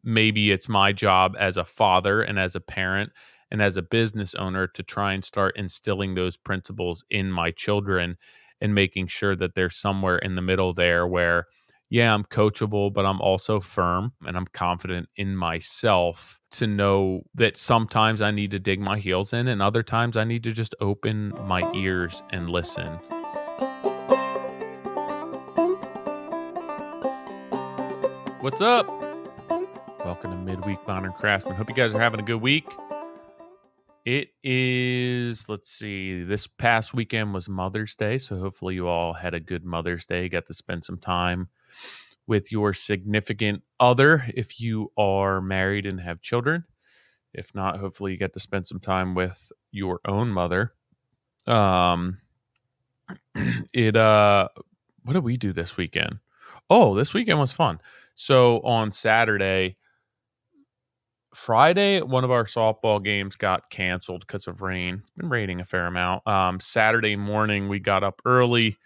maybe it's my job as a father and as a parent and as a business owner to try and start instilling those principles in my children and making sure that there's somewhere in the middle there where, yeah, I'm coachable, but I'm also firm and I'm confident in myself to know that sometimes I need to dig my heels in and other times I need to just open my ears and listen. What's up? Welcome to Midweek Modern Craftsman. Hope you guys are having a good week. It is, let's see, this past weekend was Mother's Day, so hopefully you all had a good Mother's Day, got to spend some time with your significant other if you are married and have children. If not, hopefully you get to spend some time with your own mother. What did we do this weekend? Oh, this weekend was fun. So on Friday, one of our softball games got canceled because of rain. It's been raining a fair amount. Saturday morning, we got up early,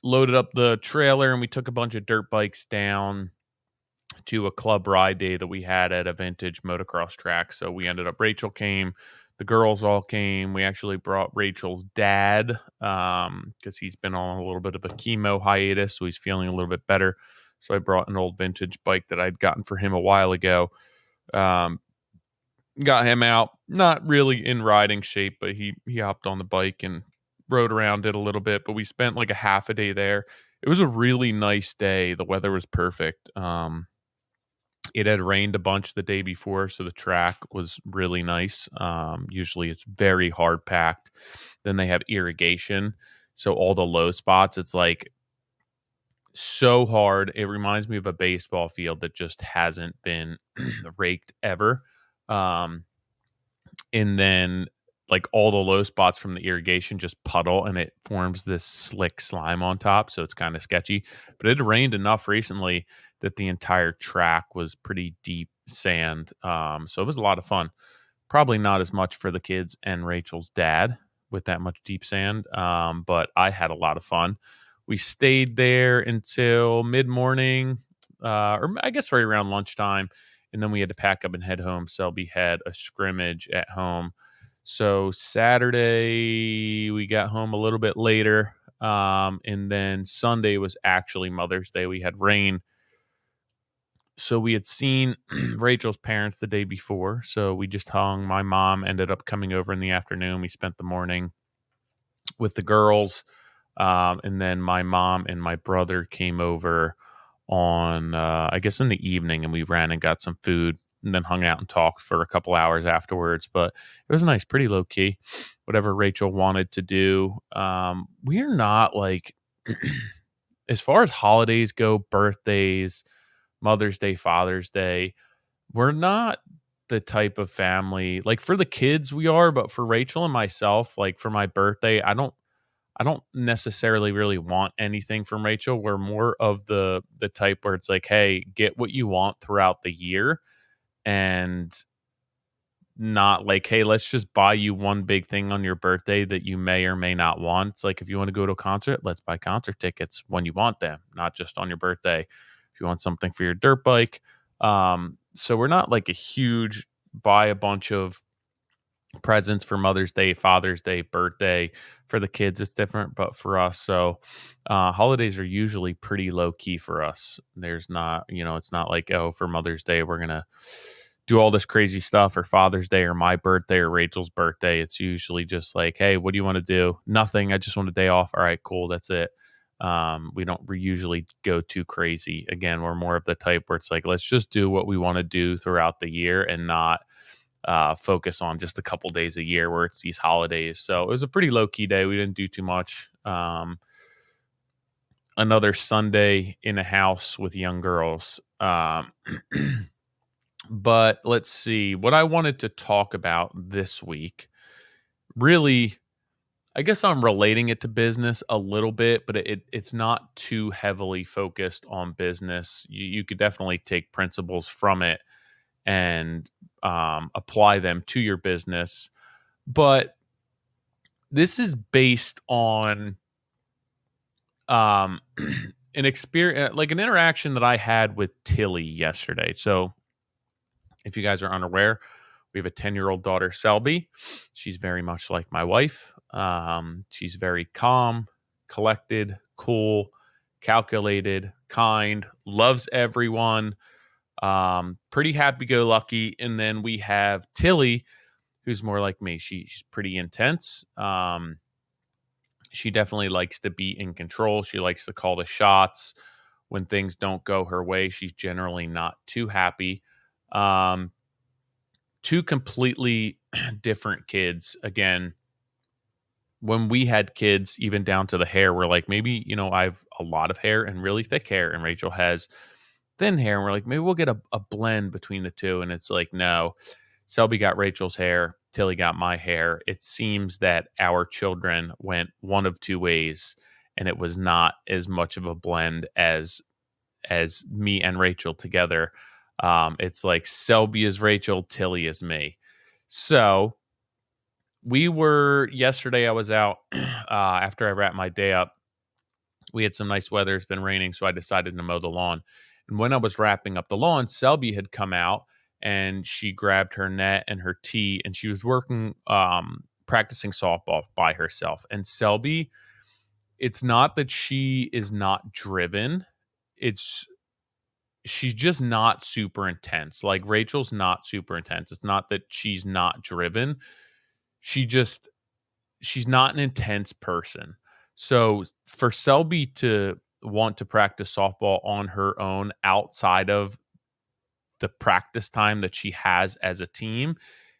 loaded up the trailer, and we took a bunch of dirt bikes down to a club ride day that we had at a vintage motocross track. So we ended up, Rachel came, the girls all came. We actually brought Rachel's dad because he's been on a little bit of a chemo hiatus, so he's feeling a little bit better. So I brought an old vintage bike that I'd gotten for him a while ago. Got him out, not really in riding shape, but he hopped on the bike and rode around it a little bit, but we spent like a half a day there. It was a really nice day. The weather was perfect. It had rained a bunch the day before, so the track was really nice. Usually it's very hard packed. Then they have irrigation. So all the low spots, it's like so hard. It reminds me of a baseball field that just hasn't been raked ever. And then like all the low spots from the irrigation just puddle and it forms this slick slime on top. So it's kind of sketchy, but it rained enough recently that the entire track was pretty deep sand. So it was a lot of fun. Probably not as much for the kids and Rachel's dad with that much deep sand. But I had a lot of fun. We stayed there until mid-morning, or I guess right around lunchtime. And then we had to pack up and head home. Selby had a scrimmage at home. So Saturday, we got home a little bit later. And then Sunday was actually Mother's Day. We had rain. So we had seen Rachel's parents the day before. So we just hung. My mom ended up coming over in the afternoon. We spent the morning with the girls. And then my mom and my brother came over on I guess in the evening, and we ran and got some food and then hung out and talked for a couple hours afterwards. But it was nice, pretty low key, whatever Rachel wanted to do. We're not like as far as holidays go, birthdays, Mother's Day, Father's Day, we're not the type of family, like for the kids we are, but for Rachel and myself, like for my birthday, I don't necessarily really want anything from Rachel. We're more of the type where it's like, hey, get what you want throughout the year and not like, hey, let's just buy you one big thing on your birthday that you may or may not want. It's like, if you want to go to a concert, let's buy concert tickets when you want them, not just on your birthday. If you want something for your dirt bike. So we're not like a huge buy a bunch of presents for Mother's Day, Father's Day, birthday. For the kids it's different, but for us, so holidays are usually pretty low key for us. There's not, it's not like, oh, for Mother's Day we're gonna do all this crazy stuff, or Father's Day or my birthday or Rachel's birthday. It's usually just like, hey, what do you want to do? Nothing. I just want a day off. All right, cool, that's it. We don't usually go too crazy. Again, we're more of the type where it's like, let's just do what we want to do throughout the year and not focus on just a couple days a year where it's these holidays. So it was a pretty low key day. We didn't do too much. Another Sunday in a house with young girls. But let's see what I wanted to talk about this week. Really, I guess I'm relating it to business a little bit, but it's not too heavily focused on business. You could definitely take principles from it and apply them to your business. But this is based on an experience, like an interaction that I had with Tilly yesterday. So, if you guys are unaware, we have a 10-year-old daughter, Selby. She's very much like my wife. She's very calm, collected, cool, calculated, kind, loves everyone, pretty happy go lucky. And then we have Tilly, who's more like me. She's pretty intense. She definitely likes to be in control. She likes to call the shots. When things don't go her way, she's generally not too happy. Um, Two completely different kids. Again, when we had kids, even down to the hair, we're like, maybe, I have a lot of hair and really thick hair, and Rachel has thin hair. And we're like, maybe we'll get a blend between the two. And it's like, no, Selby got Rachel's hair, Tilly got my hair. It seems that our children went one of two ways, and it was not as much of a blend as me and Rachel together. It's like Selby is Rachel, Tilly is me. So we were yesterday. I was out after I wrapped my day up. We had some nice weather. It's been raining, so I decided to mow the lawn. And when I was wrapping up the lawn, Selby had come out and she grabbed her net and her tee, and she was working, practicing softball by herself. And Selby, it's not that she is not driven. It's she's just not super intense. Like Rachel's not super intense. It's not that she's not driven. She just she's not an intense person. So for Selby to want to practice softball on her own outside of the practice time that she has as a team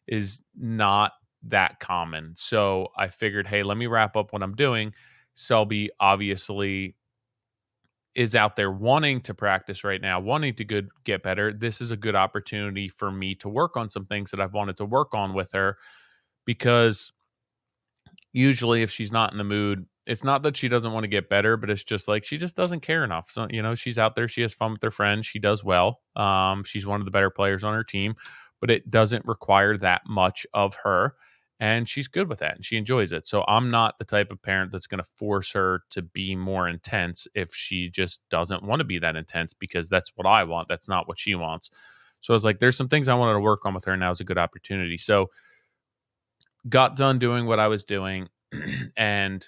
is not that common. So I figured, hey, let me wrap up what I'm doing. Selby obviously is out there wanting to practice right now, wanting to get better. This is a good opportunity for me to work on some things that I've wanted to work on with her, because usually if she's not in the mood, it's not that she doesn't want to get better, but it's just like she just doesn't care enough. So, she's out there, she has fun with her friends, she does well. She's one of the better players on her team, but it doesn't require that much of her. And she's good with that and she enjoys it. So I'm not the type of parent that's going to force her to be more intense if she just doesn't want to be that intense, because that's what I want. That's not what she wants. So I was like, there's some things I wanted to work on with her. Now is a good opportunity. So got done doing what I was doing. And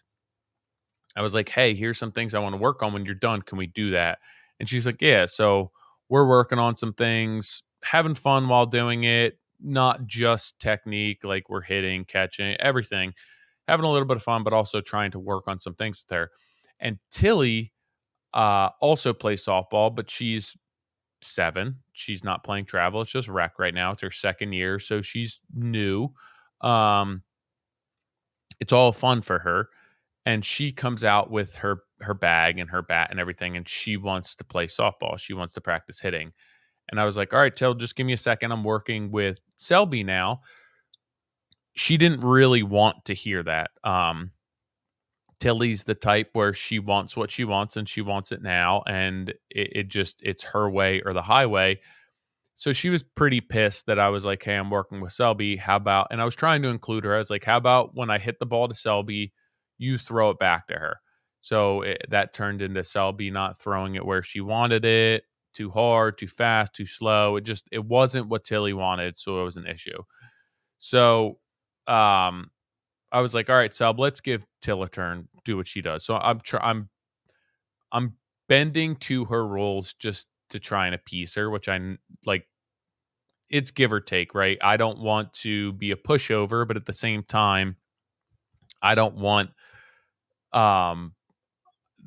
I was like, hey, here's some things I want to work on. When you're done, can we do that? And she's like, yeah. So we're working on some things, having fun while doing it, not just technique, like we're hitting, catching, everything, having a little bit of fun, but also trying to work on some things with her. And Tilly also plays softball, but she's 7. She's not playing travel. It's just rec right now. It's her second year. So she's new. Um, it's all fun for her. And she comes out with her bag and her bat and everything, and she wants to play softball. She wants to practice hitting. And I was like, all right, Till, just give me a second. I'm working with Selby now. She didn't really want to hear that. Tilly's the type where she wants what she wants and she wants it now. And it's her way or the highway. So she was pretty pissed that I was like, hey, I'm working with Selby. How about, and I was trying to include her. I was like, how about when I hit the ball to Selby, you throw it back to her? So that turned into Selby not throwing it where she wanted it, too hard, too fast, too slow. It wasn't what Tilly wanted. So it was an issue. So I was like, all right, Selb, let's give Till a turn, do what she does. So I'm bending to her rules just to try and appease her, which I like. It's give or take, right? I don't want to be a pushover, but at the same time, I don't want um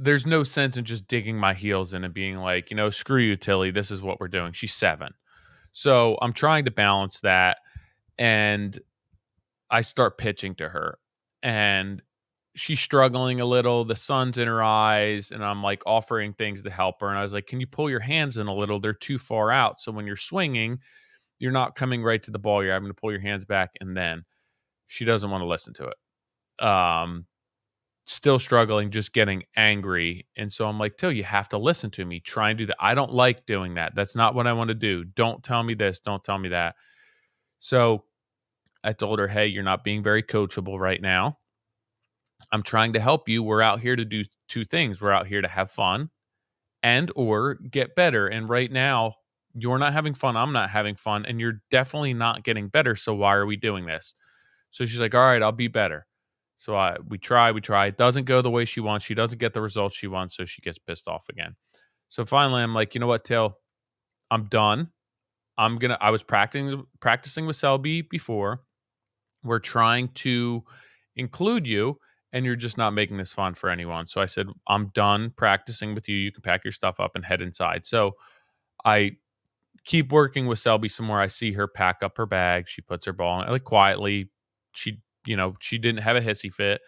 there's no sense in just digging my heels in and being like, screw you, Tilly, this is what we're doing. She's 7. So I'm trying to balance that, and I start pitching to her, and she's struggling a little. The sun's in her eyes, and I'm like offering things to help her. And I was like, can you pull your hands in a little? They're too far out. So when you're swinging, you're not coming right to the ball. You're having to pull your hands back. And then she doesn't want to listen to it. Still struggling, just getting angry. And so I'm like, Till, you have to listen to me. Try and do that. I don't like doing that. That's not what I want to do. Don't tell me this. Don't tell me that. So I told her, hey, you're not being very coachable right now. I'm trying to help you. We're out here to do 2 things. We're out here to have fun, and or get better. And right now, you're not having fun. I'm not having fun. And you're definitely not getting better. So why are we doing this? So she's like, all right, I'll be better. So we try. It doesn't go the way she wants. She doesn't get the results she wants. So she gets pissed off again. So finally, I'm like, you know what, Till? I'm done. I was practicing with Selby before. We're trying to include you, and you're just not making this fun for anyone. So I said, I'm done practicing with you. You can pack your stuff up and head inside. So I keep working with Selby some more. I see her pack up her bag. She puts her ball in, like, quietly. She didn't have a hissy fit.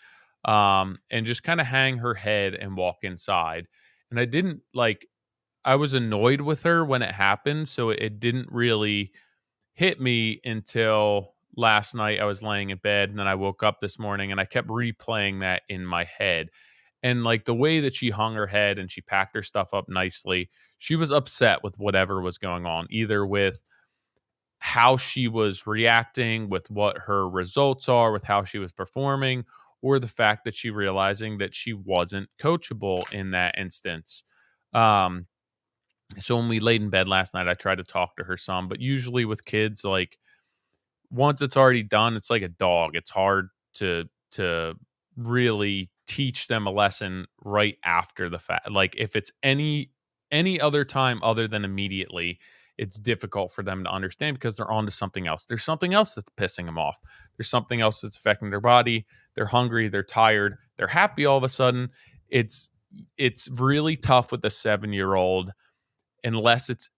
And just kind of hang her head and walk inside. And I didn't like I was annoyed with her when it happened, so it didn't really hit me until last night. I was laying in bed, and then I woke up this morning and I kept replaying that in my head. And like the way that she hung her head and she packed her stuff up nicely, she was upset with whatever was going on, either with how she was reacting, with what her results are, with how she was performing, or the fact that she realizing that she wasn't coachable in that instance. Um, so when we laid in bed last night, I tried to talk to her some, but usually with kids, like once it's already done, it's like a dog. It's hard to really teach them a lesson right after the fact. Like if it's any other time other than immediately, it's difficult for them to understand because they're on to something else. There's something else that's pissing them off. There's something else that's affecting their body. They're hungry, they're tired, they're happy all of a sudden. It's it's really tough with a 7-year-old unless it's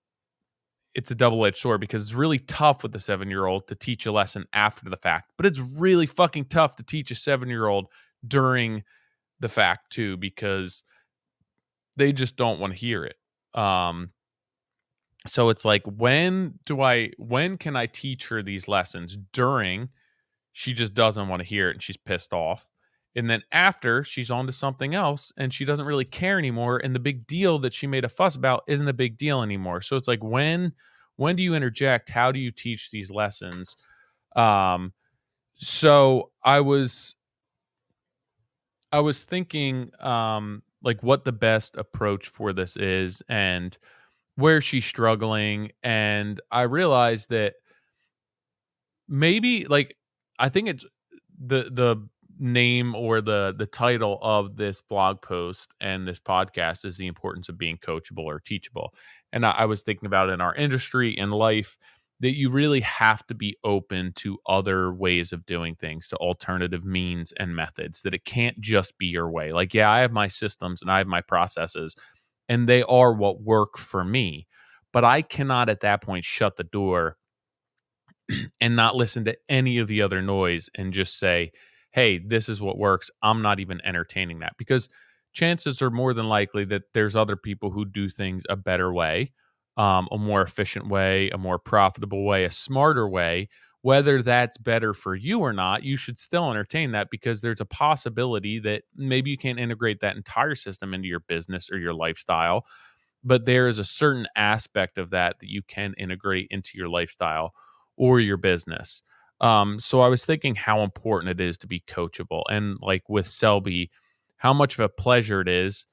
a double-edged sword because it's really tough with the 7-year-old to teach a lesson after the fact, but it's really fucking tough to teach a 7-year-old during the fact too because they just don't want to hear it. So it's like when can I teach her these lessons? During, she just doesn't want to hear it and she's pissed off. And then after, she's on to something else and she doesn't really care anymore. And the big deal that she made a fuss about isn't a big deal anymore. So it's like when do you interject? How do you teach these lessons? Um, so I was thinking like what the best approach for this is and where she's struggling. And I realized that maybe like I think it's the name or the title of this blog post and this podcast is the importance of being coachable or teachable. And I was thinking about in our industry and life that you really have to be open to other ways of doing things, to alternative means and methods, that it can't just be your way. Like, yeah, I have my systems and I have my processes and they are what work for me. But I cannot at that point shut the door and not listen to any of the other noise and just say, hey, this is what works. I'm not even entertaining that because chances are more than likely that there's other people who do things a better way, a more efficient way, a more profitable way, a smarter way. Whether that's better for you or not, you should still entertain that because there's a possibility that maybe you can't integrate that entire system into your business or your lifestyle, but there is a certain aspect of that that you can integrate into your lifestyle or your business. So I was thinking how important it is to be coachable, and like with Selby, how much of a pleasure it is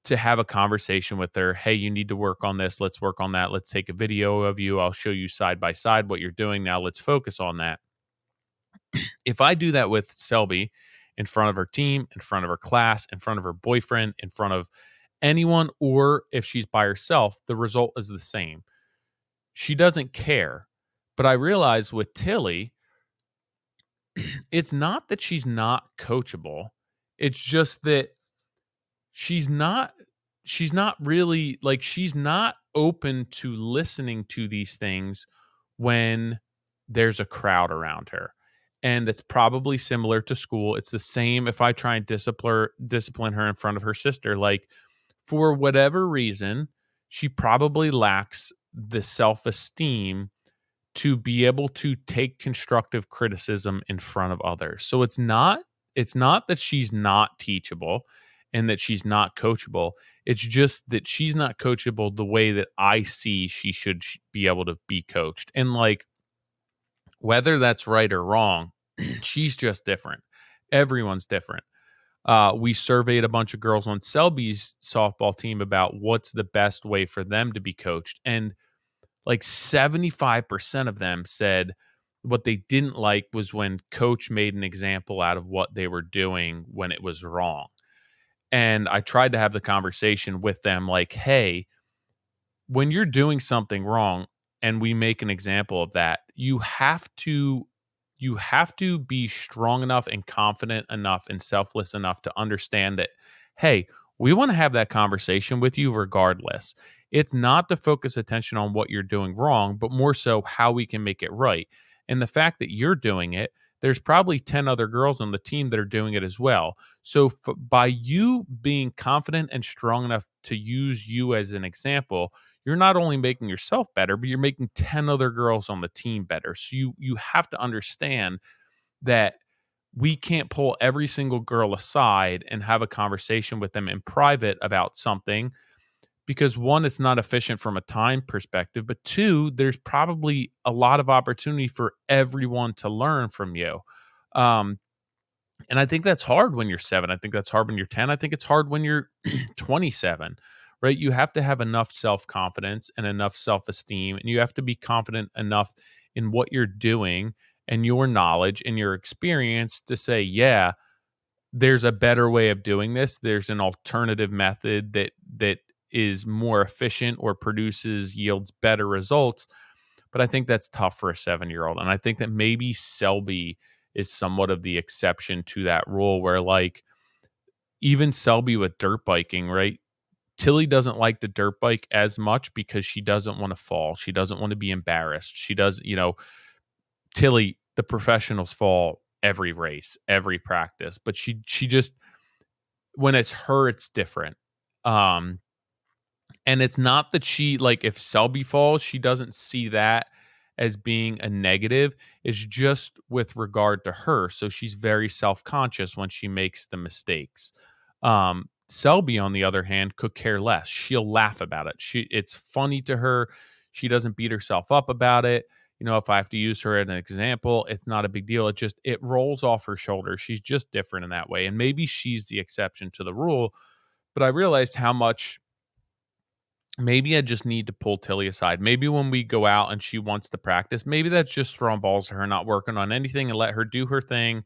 to have a conversation with her. Hey, you need to work on this. Let's work on that. Let's take a video of you. I'll show you side by side what you're doing. Now let's focus on that. If I do that with Selby in front of her team, in front of her class, in front of her boyfriend, in front of anyone, or if she's by herself, the result is the same. She doesn't care. But I realize with Tilly, it's not that she's not coachable. It's just that she's not really like she's not open to listening to these things when there's a crowd around her. And it's probably similar to school. It's the same if I try and discipline her in front of her sister. Like for whatever reason, she probably lacks the self-esteem to be able to take constructive criticism in front of others. So it's not that she's not teachable and that she's not coachable. It's just that she's not coachable the way that I see she should be able to be coached. And like whether that's right or wrong, she's just different. Everyone's different. We surveyed a bunch of girls on Selby's softball team about what's the best way for them to be coached. And like 75% of them said what they didn't like was when coach made an example out of what they were doing when it was wrong. And I tried to have the conversation with them like, hey, when you're doing something wrong and we make an example of that, you have to be strong enough and confident enough and selfless enough to understand that, hey, we want to have that conversation with you regardless. It's not to focus attention on what you're doing wrong, but more so how we can make it right. And the fact that you're doing it, there's probably 10 other girls on the team that are doing it as well. So by you being confident and strong enough to use you as an example, you're not only making yourself better, but you're making 10 other girls on the team better. So you have to understand that we can't pull every single girl aside and have a conversation with them in private about something because one, it's not efficient from a time perspective, but two, there's probably a lot of opportunity for everyone to learn from you. Um, and I think that's hard when you're 7. I think that's hard when you're 10. I think it's hard when you're 27, right? You have to have enough self-confidence and enough self-esteem, and you have to be confident enough in what you're doing and your knowledge and your experience to say, yeah, there's a better way of doing this. There's an alternative method that is more efficient or yields better results. But I think that's tough for a 7-year-old. And I think that maybe Selby is somewhat of the exception to that rule where like even Selby with dirt biking, right? Tilly doesn't like the dirt bike as much because she doesn't want to fall. She doesn't want to be embarrassed. She does, Tilly, the professionals fall every race, every practice, but she just when it's her, it's different. Um, and it's not that she like if Selby falls, she doesn't see that as being a negative. It's just with regard to her. So she's very self-conscious when she makes the mistakes. Selby, on the other hand, could care less. She'll laugh about it. It's funny to her. She doesn't beat herself up about it. If I have to use her as an example, it's not a big deal. It rolls off her shoulders. She's just different in that way. And maybe she's the exception to the rule. But I realized how much maybe I just need to pull Tilly aside. Maybe when we go out and she wants to practice, maybe that's just throwing balls to her, not working on anything and let her do her thing.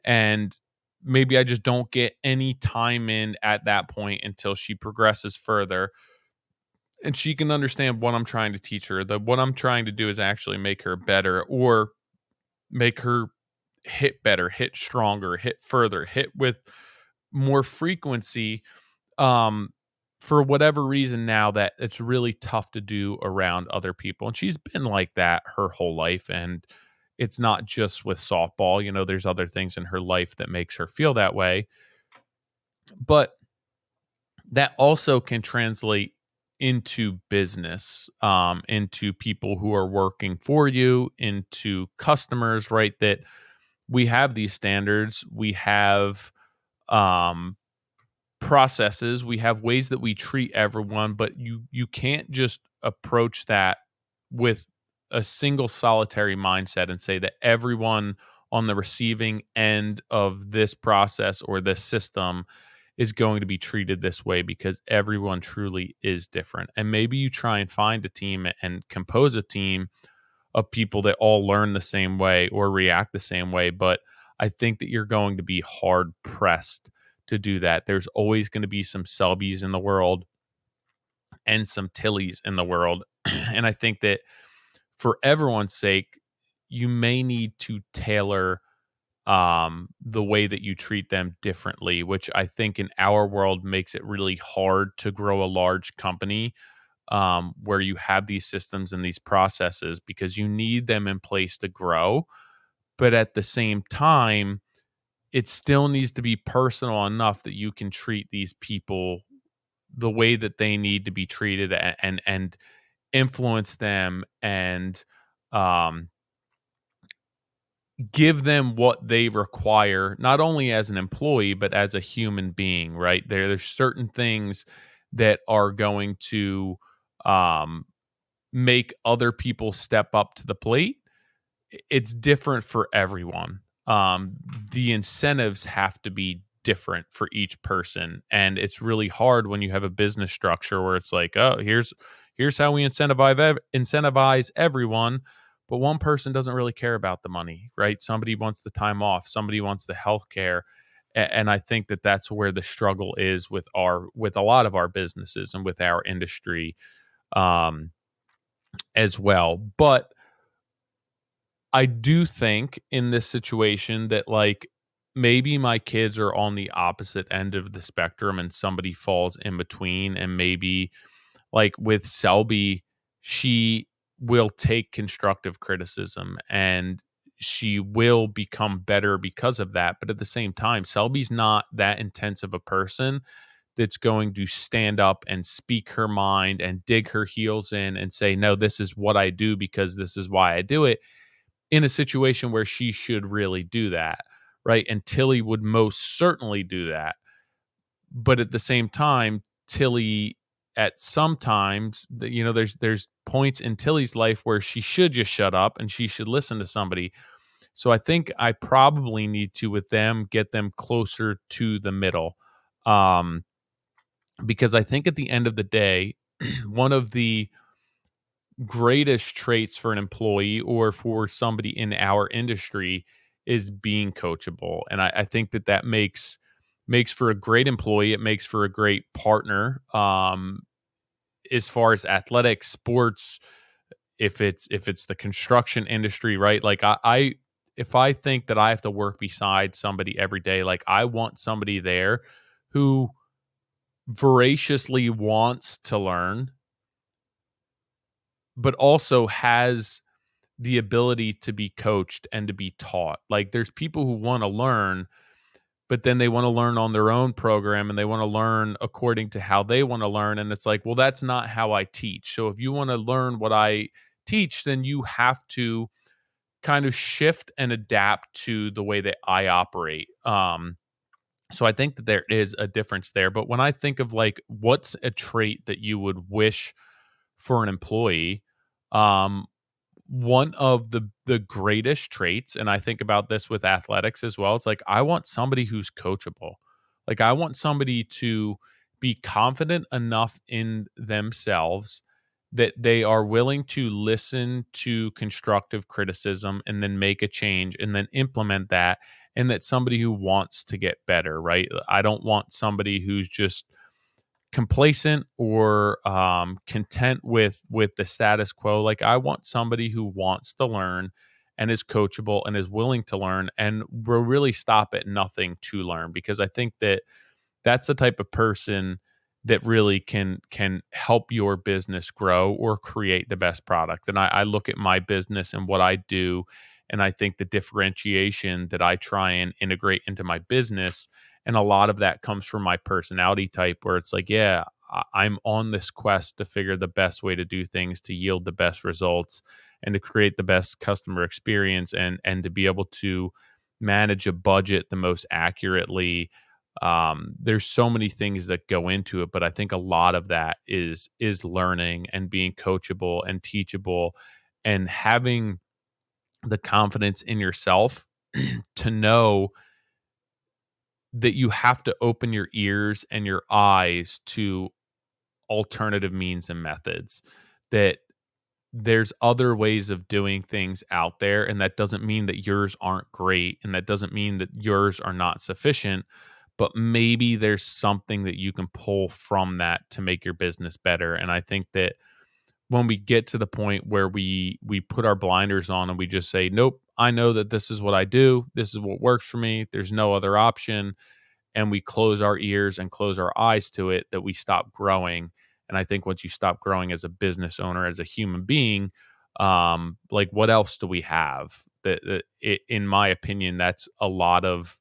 And maybe I just don't get any time in at that point until she progresses further and she can understand what I'm trying to teach her. That what I'm trying to do is actually make her better or make her hit better, hit stronger, hit further, hit with more frequency. Um, for whatever reason now that it's really tough to do around other people. And she's been like that her whole life. And it's not just with softball, there's other things in her life that makes her feel that way. But that also can translate into business, into people who are working for you, into customers, right? That we have these standards, we have um processes, we have ways that we treat everyone, but you can't just approach that with a single solitary mindset and say that everyone on the receiving end of this process or this system is going to be treated this way because everyone truly is different. And maybe you try and find a team and compose a team of people that all learn the same way or react the same way. But I think that you're going to be hard pressed to do that. There's always going to be some Selbys in the world and some Tillys in the world. And I think that for everyone's sake, you may need to tailor the way that you treat them differently, which I think in our world makes it really hard to grow a large company where you have these systems and these processes because you need them in place to grow. But at the same time, it still needs to be personal enough that you can treat these people the way that they need to be treated and influence them and um, give them what they require, not only as an employee, but as a human being, right? There's certain things that are going to um, make other people step up to the plate. It's different for everyone. The incentives have to be different for each person. And it's really hard when you have a business structure where it's like, oh, here's how we incentivize everyone, but one person doesn't really care about the money, right? Somebody wants the time off, somebody wants the health care. And I think that that's where the struggle is with a lot of our businesses and with our industry, um, as well. But I do think in this situation that, like, maybe my kids are on the opposite end of the spectrum and somebody falls in between, and maybe, like with Selby, she will take constructive criticism and she will become better because of that. But at the same time, Selby's not that intense of a person that's going to stand up and speak her mind and dig her heels in and say, no, this is what I do because this is why I do it, in a situation where she should really do that. Right. And Tilly would most certainly do that. But at the same time, Tilly, at sometimes, there's points in Tilly's life where she should just shut up and she should listen to somebody. So I think I probably need to, with them, get them closer to the middle. Um, because I think at the end of the day, one of the greatest traits for an employee or for somebody in our industry is being coachable. And I think that makes for a great employee. It makes for a great partner. As far as athletics, sports, if it's the construction industry, right? Like I if I think that I have to work beside somebody every day, like I want somebody there who voraciously wants to learn, but also has the ability to be coached and to be taught. Like there's people who want to learn, but then they want to learn on their own program and they want to learn according to how they want to learn. And it's like, well, that's not how I teach. So if you want to learn what I teach, then you have to kind of shift and adapt to the way that I operate. So I think that there is a difference there. But when I think of like, what's a trait that you would wish for an employee, um, one of the greatest traits, and I think about this with athletics as well, it's like I want somebody who's coachable. Like I want somebody to be confident enough in themselves that they are willing to listen to constructive criticism and then make a change and then implement that, and that somebody who wants to get better, right? I don't want somebody who's just complacent or content with the status quo. Like I want somebody who wants to learn and is coachable and is willing to learn and will really stop at nothing to learn, because I think that that's the type of person that really can help your business grow or create the best product. And I look at my business and what I do, and I think the differentiation that I try and integrate into my business, and a lot of that comes from my personality type, where it's like, yeah, I'm on this quest to figure the best way to do things to yield the best results and to create the best customer experience, and to be able to manage a budget the most accurately. There's so many things that go into it, but I think a lot of that is learning and being coachable and teachable and having the confidence in yourself to know that you have to open your ears and your eyes to alternative means and methods, that there's other ways of doing things out there, and that doesn't mean that yours aren't great, and that doesn't mean that yours are not sufficient, but maybe there's something that you can pull from that to make your business better. And I think that when we get to the point where we put our blinders on and we just say, nope, I know that this is what I do, this is what works for me, there's no other option, and we close our ears and close our eyes to it, that we stop growing. And I think once you stop growing as a business owner, as a human being, like what else do we have? In my opinion, that's a lot of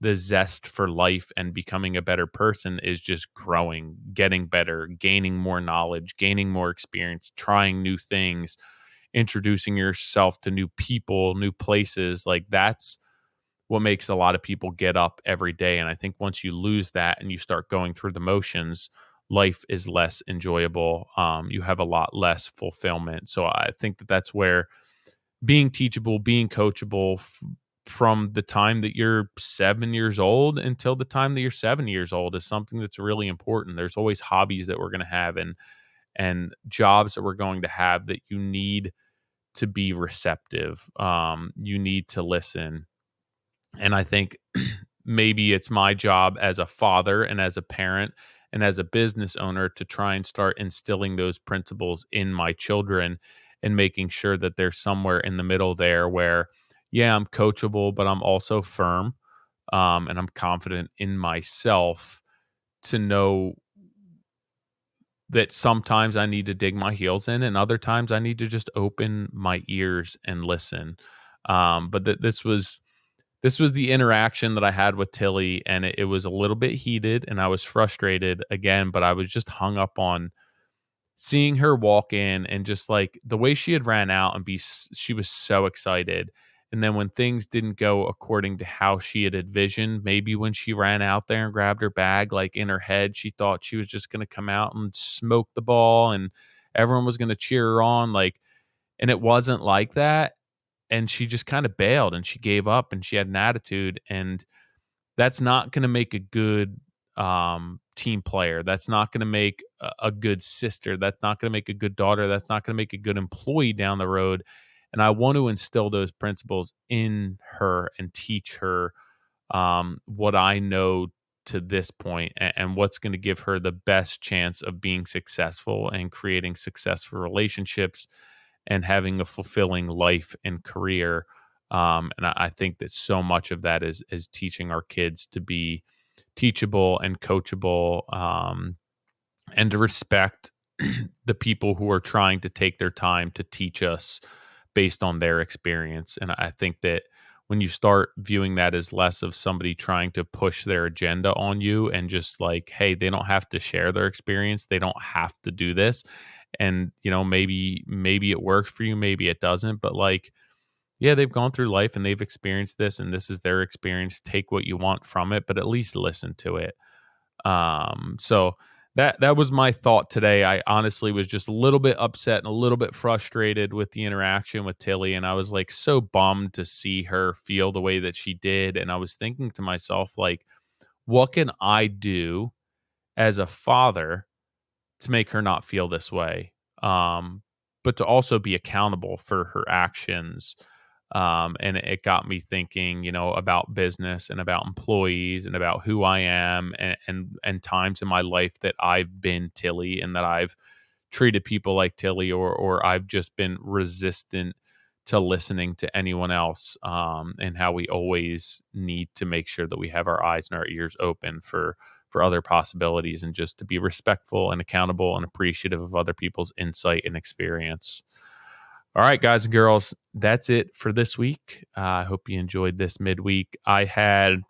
the zest for life and becoming a better person, is just growing, getting better, gaining more knowledge, gaining more experience, trying new things, introducing yourself to new people, new places. Like that's what makes a lot of people get up every day. And I think once you lose that and you start going through the motions, life is less enjoyable. You have a lot less fulfillment. So I think that that's where being teachable, being coachable, from the time that you're 7 years old until the time that you're 70 years old is something that's really important. There's always hobbies that we're going to have and jobs that we're going to have that you need to be receptive. You need to listen. And I think maybe it's my job as a father and as a parent and as a business owner to try and start instilling those principles in my children and making sure that there's somewhere in the middle there where, yeah, I'm coachable, but I'm also firm, and I'm confident in myself to know that sometimes I need to dig my heels in and other times I need to just open my ears and listen. But this was the interaction that I had with Tilly, and it was a little bit heated, and I was frustrated again, but I was just hung up on seeing her walk in and just like the way she had ran out and she was so excited. And then when things didn't go according to how she had envisioned, maybe when she ran out there and grabbed her bag, like in her head, she thought she was just going to come out and smoke the ball and everyone was going to cheer her on. Like, and it wasn't like that, and she just kind of bailed and she gave up and she had an attitude, and that's not going to make a good team player. That's not going to make a good sister. That's not going to make a good daughter. That's not going to make a good employee down the road. And I want to instill those principles in her and teach her what I know to this point and what's going to give her the best chance of being successful and creating successful relationships and having a fulfilling life and career. And I think that so much of that is teaching our kids to be teachable and coachable, and to respect the people who are trying to take their time to teach us based on their experience. And I think that when you start viewing that as less of somebody trying to push their agenda on you and just like, hey, they don't have to share their experience, they don't have to do this. And maybe it works for you, maybe it doesn't, but like, yeah, they've gone through life and they've experienced this and this is their experience. Take what you want from it, but at least listen to it. So that was my thought today. I honestly was just a little bit upset and a little bit frustrated with the interaction with Tilly, and I was like so bummed to see her feel the way that she did. And I was thinking to myself, like, what can I do as a father to make her not feel this way? But to also be accountable for her actions. And it got me thinking, about business and about employees and about who I am, and times in my life that I've been Tilly and that I've treated people like Tilly, or I've just been resistant to listening to anyone else, and how we always need to make sure that we have our eyes and our ears open for other possibilities, and just to be respectful and accountable and appreciative of other people's insight and experience. All right, guys and girls, that's it for this week. I hope you enjoyed this midweek. I had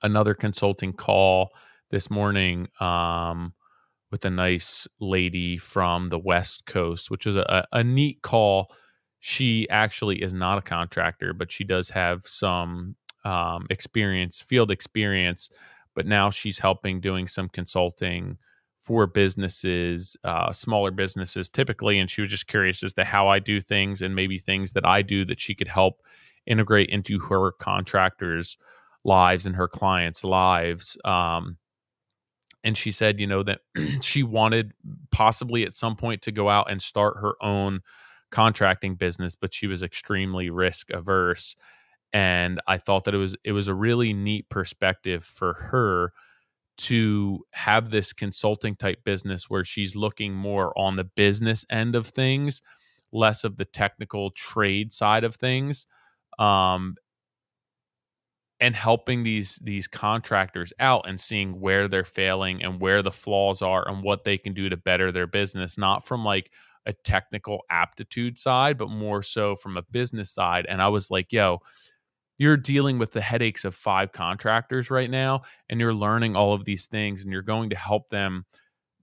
another consulting call this morning, with a nice lady from the West Coast, which is a neat call. She actually is not a contractor, but she does have some field experience, but now she's helping doing some consulting for businesses, smaller businesses typically. And she was just curious as to how I do things and maybe things that I do that she could help integrate into her contractors' lives and her clients' lives. And she said, that she wanted possibly at some point to go out and start her own contracting business, but she was extremely risk averse. And I thought that it was a really neat perspective for her to have this consulting type business where she's looking more on the business end of things, less of the technical trade side of things. Um, and helping these contractors out and seeing where they're failing and where the flaws are and what they can do to better their business, not from like a technical aptitude side, but more so from a business side. And I was like, yo, you're dealing with the headaches of 5 contractors right now, and you're learning all of these things, and you're going to help them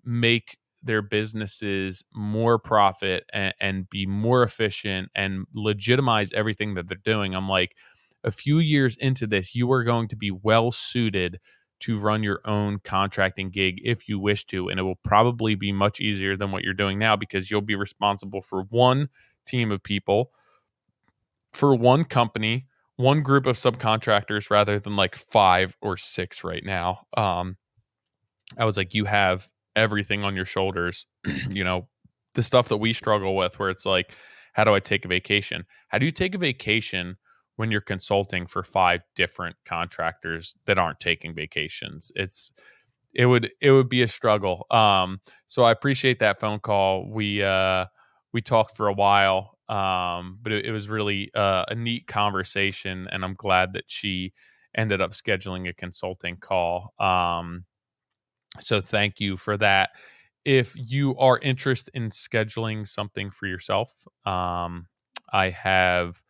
make their businesses more profit and be more efficient and legitimize everything that they're doing. I'm like, a few years into this, you are going to be well suited to run your own contracting gig if you wish to. And it will probably be much easier than what you're doing now because you'll be responsible for one team of people, for one company, one group of subcontractors rather than like 5 or 6 right now. I was like, you have everything on your shoulders. You know, the stuff that we struggle with, where it's like, how do I take a vacation? How do you take a vacation when you're consulting for 5 different contractors that aren't taking vacations? It would be a struggle. So I appreciate that phone call. We talked for a while, but it was really a neat conversation, and I'm glad that she ended up scheduling a consulting call. So thank you for that. If you are interested in scheduling something for yourself, I have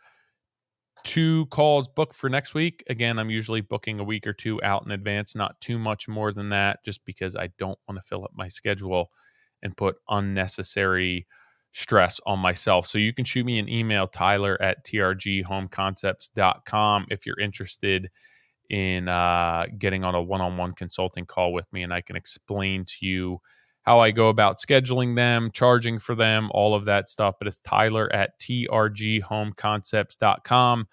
2 calls booked for next week. Again, I'm usually booking a week or 2 out in advance, not too much more than that, just because I don't want to fill up my schedule and put unnecessary stress on myself. So you can shoot me an email, tyler@trghomeconcepts.com, if you're interested in getting on a one-on-one consulting call with me, and I can explain to you how I go about scheduling them, charging for them, all of that stuff. But it's tyler@trghomeconcepts.com.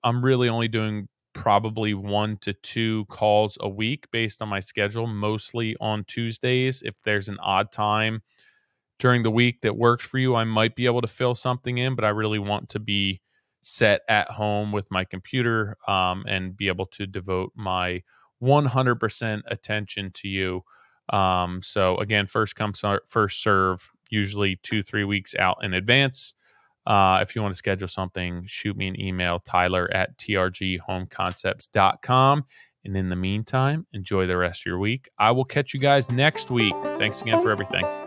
I'm really only doing probably 1 to 2 calls a week based on my schedule, mostly on Tuesdays. If there's an odd time during the week that works for you, I might be able to fill something in, but I really want to be set at home with my computer, and be able to devote my 100% attention to you. So again, first come, first serve, usually 2-3 weeks out in advance. If you want to schedule something, shoot me an email, tyler@trghomeconcepts.com. And in the meantime, enjoy the rest of your week. I will catch you guys next week. Thanks again for everything.